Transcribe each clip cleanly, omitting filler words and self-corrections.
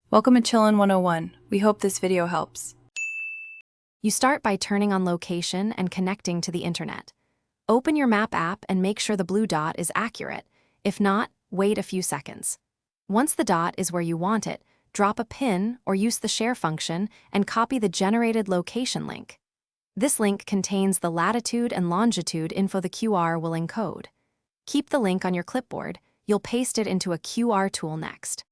Welcome to Chillin' 101. We hope this video helps. You start by turning on location and connecting to the internet. Open your map app and make sure the blue dot is accurate. If not, wait a few seconds. Once the dot is where you want it, drop a pin or use the share function and copy the generated location link. This link contains the latitude and longitude info the QR will encode. Keep the link on your clipboard. You'll paste it into a QR tool next.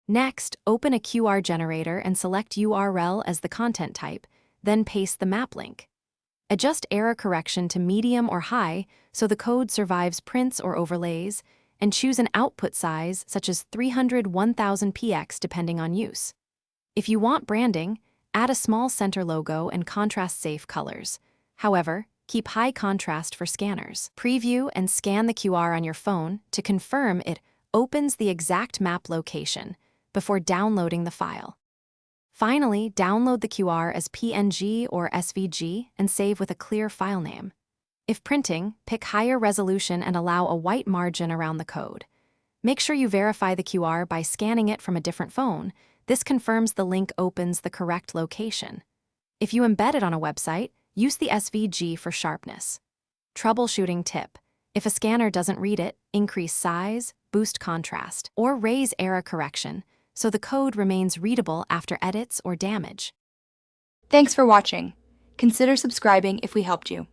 Next, open a QR generator and select URL as the content type, then paste the map link. Adjust error correction to medium or high so the code survives prints or overlays, and choose an output size such as 300-1000px depending on use. If you want branding, add a small center logo and contrast-safe colors. However, keep high contrast for scanners. Preview and scan the QR on your phone to confirm it opens the exact map location before downloading the file. Finally, download the QR as PNG or SVG and save with a clear file name. If printing, pick higher resolution and allow a white margin around the code. Make sure you verify the QR by scanning it from a different phone. This confirms the link opens the correct location. If you embed it on a website, use the SVG for sharpness. Troubleshooting tip: if a scanner doesn't read it, increase size, boost contrast, or raise error correction so the code remains readable after edits or damage. Thanks for watching. Consider subscribing if we helped you.